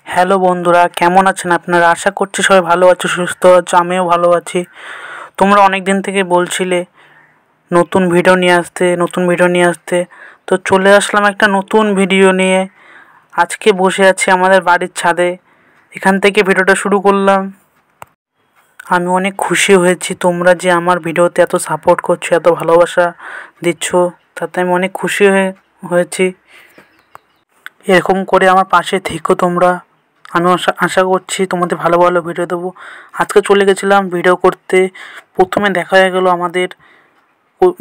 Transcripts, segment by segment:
Hello বন্ধুরা, কেমন আছেন আপনারা? আশা করছি সবাই ভালো আছো, সুস্থ আছো। আমিও ভালো আছি। তোমরা অনেক দিন থেকে বলছিলে নতুন ভিডিও নিয়ে আসতে। তো চলে আসলাম একটা নতুন ভিডিও নিয়ে। আজকে বসে আছি আমাদের বাড়ির ছাদে, এখান থেকে ভিডিওটা শুরু করলাম। আমি অনেক খুশি হয়েছি তোমরা যে আমার ভিডিওতে এত সাপোর্ট করছো, এত ভালোবাসা দিচ্ছ, তাতে আমি অনেক খুশি হয়েছি। এরকম করে আমার পাশে থেকো তোমরা। আমি আশা করছি তোমাদের ভালো ভালো ভিডিও দেবো। আজকে চলে গেছিলাম ভিডিও করতে। প্রথমে দেখা হয়ে গেল আমাদের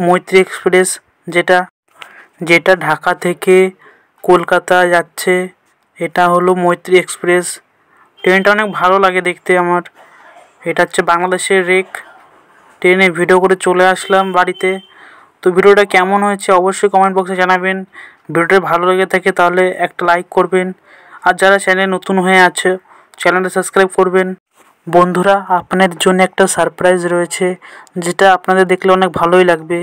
মৈত্রী এক্সপ্রেস, যেটা যেটা ঢাকা থেকে কলকাতা যাচ্ছে। এটা হলো মৈত্রী এক্সপ্রেস। ট্রেনটা অনেক ভালো লাগে দেখতে আমার। এটা হচ্ছে বাংলাদেশের রেক। ট্রেনে ভিডিও করে চলে আসলাম বাড়িতে। তো ভিডিওটা কেমন হয়েছে অবশ্যই কমেন্ট বক্সে জানাবেন। ভিডিওটা ভালো লেগে থাকে তাহলে একটা লাইক করবেন, আর যারা চ্যানেলে নতুন হয়ে আছে চ্যানেলটা সাবস্ক্রাইব করবেন। বন্ধুরা, আপনাদের জন্য একটা সারপ্রাইজ রয়েছে, যেটা আপনাদের দেখলে অনেক ভালোই লাগবে।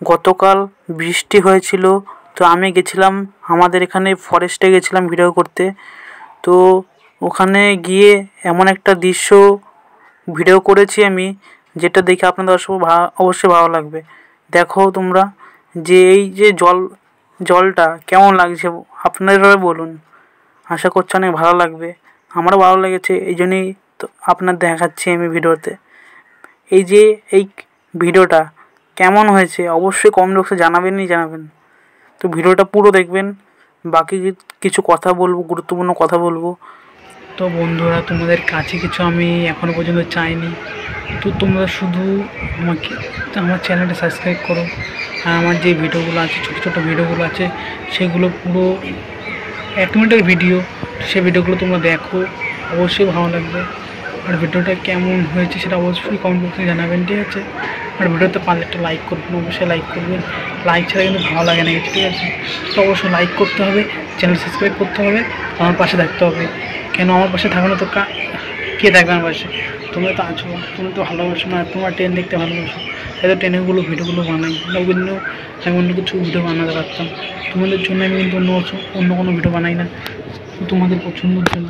গতকাল বৃষ্টি হয়েছিল, তো আমি গেছিলাম আমাদের এখানে ফরেস্টে গেছিলাম ভিডিও করতে। তো ওখানে গিয়ে এমন একটা দৃশ্য ভিডিও করেছি আমি, যেটা দেখে আপনাদের অবশ্যই ভালো লাগবে। দেখো তোমরা যে এই যে জলটা কেমন লাগছে আপনারা বলুন। আশা করছি অনেক ভালো লাগবে। আমারও ভালো লেগেছে, এই জন্যই তো আপনার দেখাচ্ছি আমি ভিডিওতে। এই ভিডিওটা কেমন হয়েছে অবশ্যই কমেন্ট বক্সে জানাবেন। তো ভিডিওটা পুরো দেখবেন। বাকি কিছু কথা বলবো, গুরুত্বপূর্ণ কথা বলবো। তো বন্ধুরা, তোমাদের কাছে কিছু আমি এখনও পর্যন্ত চাইনি। তো তোমরা শুধু আমার চ্যানেলটা সাবস্ক্রাইব করো, আর আমার যে ভিডিওগুলো আছে, ছোটো ছোটো ভিডিওগুলো আছে, সেগুলো পুরো 1 মিনিটের ভিডিও। সেই ভিডিওগুলো তোমরা দেখো, অবশ্যই ভালো লাগবে। আর ভিডিওটা কেমন হয়েছে সেটা অবশ্যই কমেন্ট বক্সে জানাবেন, ঠিক আছে? আর ভিডিওতে পারলে একটা লাইক করবেন, অবশ্যই লাইক করবেন। লাইক ছাড়া কিন্তু ভালো লাগে না কিছু, ঠিক আছে? তো অবশ্যই লাইক করতে হবে, চ্যানেল সাবস্ক্রাইব করতে হবে, আমার পাশে থাকতে হবে। কেন আমার পাশে থাকো না তো কে থাকবে আমার পাশে? তোমরা তো আছো, তুমি তো ভালোবাসো না, তোমার ট্রেন দেখতে ভালোবাসো, তাই তো ট্রেনেরগুলো ভিডিওগুলো বানাই। আমি অন্য কিছু ভিডিও বানাতে পারতাম, তোমাদের জন্য আমি কিন্তু অন্য কোনো ভিডিও বানাই না, তোমাদের পছন্দের জন্য।